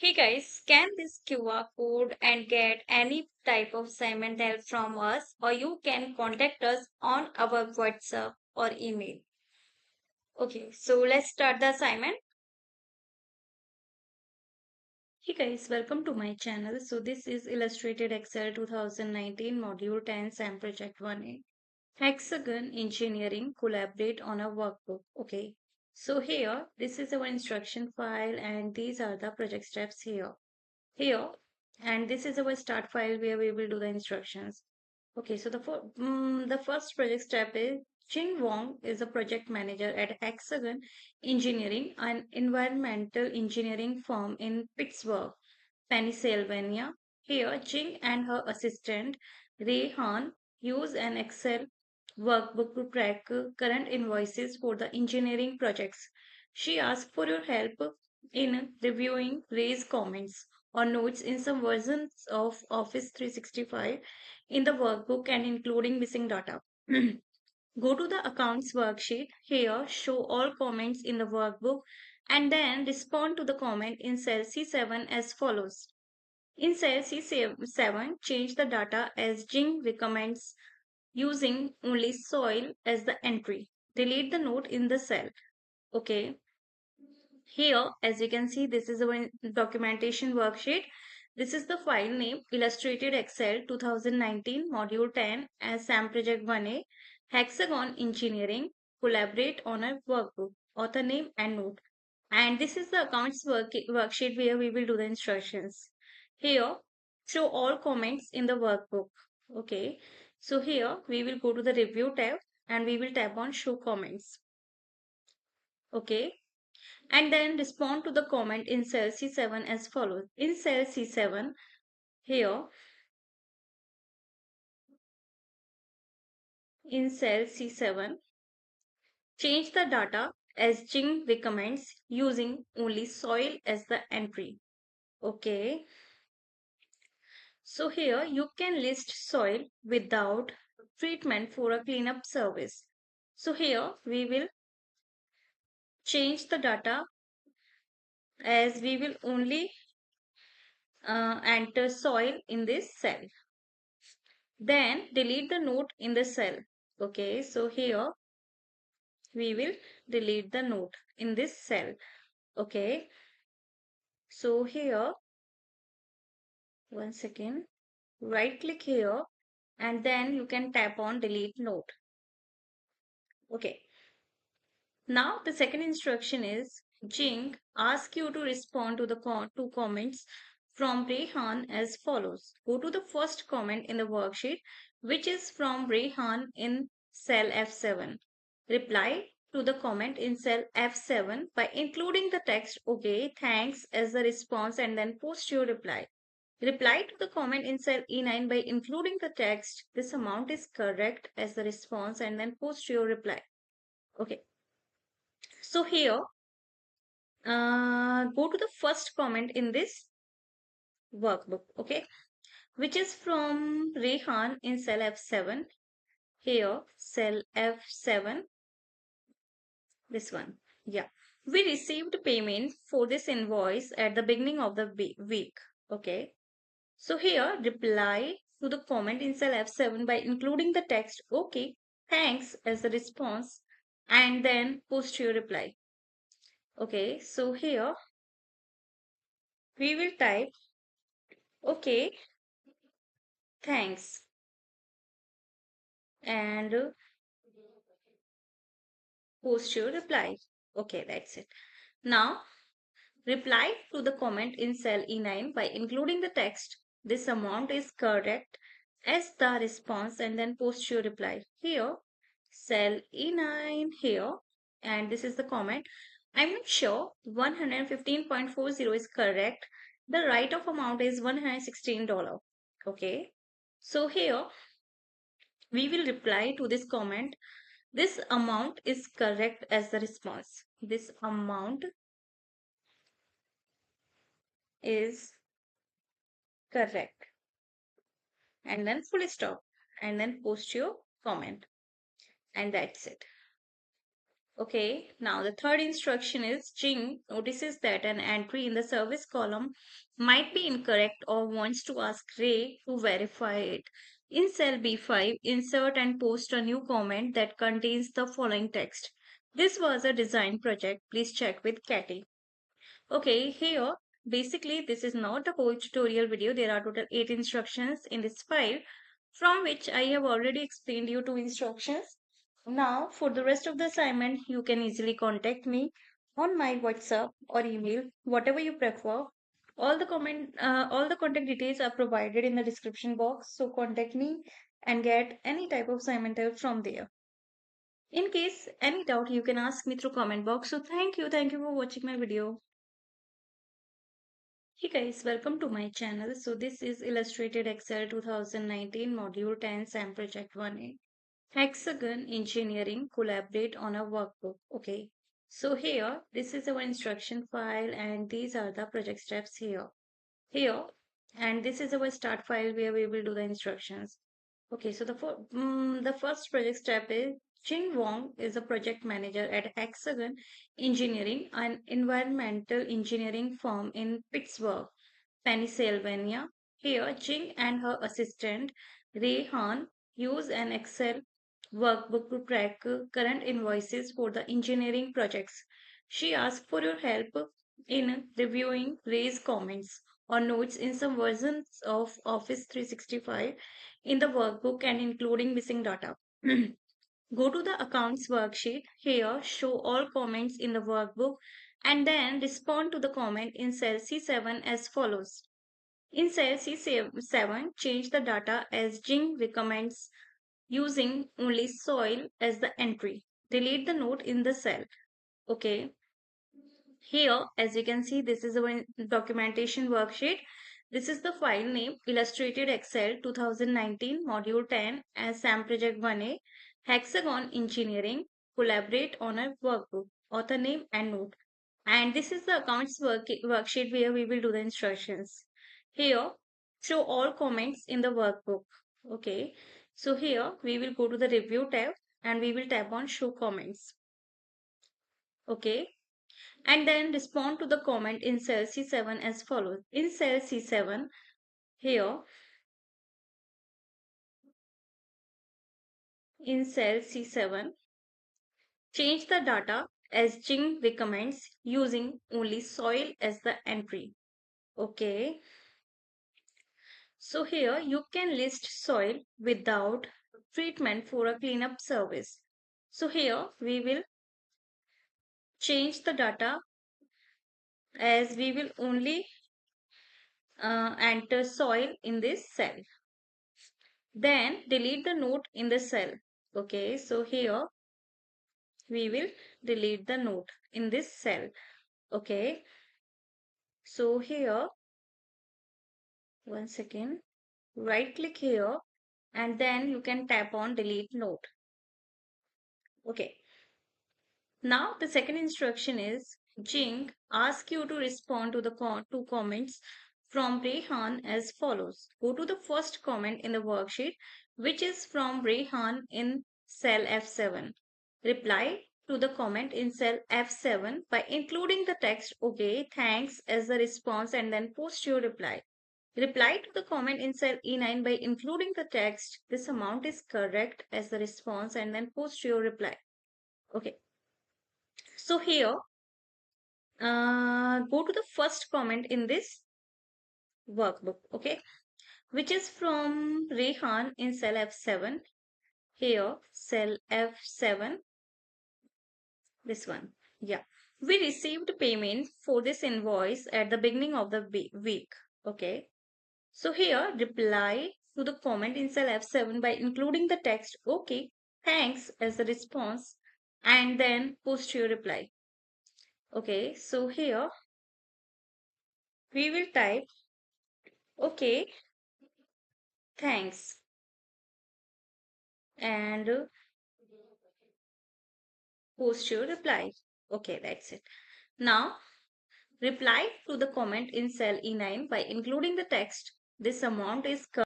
Hey guys, scan this QR code and get any type of assignment help from us, or you can contact us on our WhatsApp or email. Okay, so let's start the assignment. Hey guys, welcome to my channel. So this is Illustrated Excel 2019 Module 10 SAM Project 1A. Hexagon Engineering collaborate on a workbook. Okay, so here this is our instruction file and these are the project steps here, and this is our start file where we will do the instructions. Okay, so the first project step is Jing Wang is a project manager at Hexagon Engineering, an environmental engineering firm in Pittsburgh, Pennsylvania. Here, Jing and her assistant Hahn use an Excel workbook to track current invoices for the engineering projects. She asked for your help in reviewing raised comments or notes in some versions of Office 365 in the workbook and including missing data. Go to the accounts worksheet. Here, show all comments in the workbook and then respond to the comment in cell C7 as follows. In cell C7, change the data as Jing recommends using only soil as the entry. Delete the note in the cell. Okay. Here, as you can see, this is our documentation worksheet. This is the file name Illustrated Excel 2019 Module 10 as SAM Project 1A. Hexagon Engineering collaborate on a workbook, author name and note. And this is the accounts worksheet where we will do the instructions. Here, show all comments in the workbook. Okay, so here we will go to the review tab and we will tap on show comments. Okay, and then respond to the comment in cell C7 as follows. In cell C7, here, in cell C7, change the data as Jing recommends using only soil as the entry. Okay, so here you can list soil without treatment for a cleanup service. So here we will change the data as we will only enter soil in this cell. Then delete the note in the cell. Okay, so here we will delete the note in this cell. Okay, so here, one second, right click here and then you can tap on delete note. Okay, now the second instruction is Jing ask you to respond to the two comments from Rehan as follows. Go to the first comment in the worksheet, which is from Rehan in cell F7. Reply to the comment in cell F7 by including the text "Okay, thanks" as the response and then post your reply. Reply to the comment in cell E9 by including the text "This amount is correct" as the response and then post your reply. Okay, so here, go to the first comment in this workbook, okay, which is from Rehan in cell F7. Here, cell F7, this one. Yeah, we received payment for this invoice at the beginning of the week. Okay, so here reply to the comment in cell F7 by including the text "Okay, thanks" as the response and then post your reply. Okay, so here we will type "Okay, thanks" and post your reply. Okay, that's it. Now, reply to the comment in cell E9 by including the text "This amount is correct" as the response and then post your reply. Here, cell E9 here, and this is the comment. I'm not sure 115.40 is correct. The write-off amount is $116. Okay. So here we will reply to this comment. This amount is correct as the response. This amount is correct. And then full stop. And then post your comment. And that's it. Okay, now the third instruction is Jing notices that an entry in the service column might be incorrect or wants to ask Ray to verify it. In cell B5, insert and post a new comment that contains the following text. This was a design project. Please check with Katie. Okay, here basically this is not the whole tutorial video. There are total 8 instructions in this file from which I have already explained you 2 instructions. Now for the rest of the assignment you can easily contact me on my WhatsApp or email, whatever you prefer. All the contact details are provided in the description box, so contact me and get any type of assignment help from there. In case any doubt you can ask me through comment box. So thank you for watching my video. Hey guys, welcome to my channel. So this is Illustrated Excel 2019 Module 10 SAM Project 1A. Hexagon Engineering collaborate on a workbook. Okay. So here, this is our instruction file and these are the project steps here. Here, and this is our start file where we will do the instructions. Okay, so the first project step is Jing Wang is a project manager at Hexagon Engineering, an environmental engineering firm in Pittsburgh, Pennsylvania. Here, Jing and her assistant, Hahn, use an Excel workbook to track current invoices for the engineering projects. She asked for your help in reviewing Ray's comments or notes in some versions of Office 365 in the workbook and including missing data. Go to the accounts worksheet. Here, show all comments in the workbook and then respond to the comment in cell C7 as follows. In cell C7, change the data as Jing recommends using only soil as the entry. Delete the note in the cell. Okay. Here, as you can see, this is a documentation worksheet. This is the file name Illustrated Excel 2019 Module 10 as SAM Project 1A. Hexagon Engineering collaborate on a workbook, author name and note. And this is the accounts worksheet where we will do the instructions. Here, show all comments in the workbook. Okay. So here we will go to the review tab and we will tap on show comments. Okay. And then respond to the comment in cell C7 as follows. In cell C7, here, in cell C7, change the data as Jing recommends using only soil as the entry. Okay. So here you can list soil without treatment for a cleanup service. So here we will change the data as we will only enter soil in this cell. Then delete the note in the cell. Okay, so here we will delete the note in this cell. Okay, so here, one second, right click here and then you can tap on delete note. Okay, now the second instruction is Jing asks you to respond to the two comments from Rehan as follows. Go to the first comment in the worksheet, which is from Rehan in cell F7. Reply to the comment in cell F7 by including the text "Okay, thanks" as the response and then post your reply. Reply to the comment in cell E9 by including the text "This amount is correct" as the response and then post your reply. Okay. So here, go to the first comment in this workbook, okay, which is from Rehan in cell F7. Here, cell F7, this one. Yeah, we received payment for this invoice at the beginning of the week. Okay, so here reply to the comment in cell F7 by including the text "Okay, thanks" as the response and then post your reply. Okay, so here we will type "Okay, thanks" and post your reply. Okay, that's it. Now, reply to the comment in cell E9 by including the text "This amount is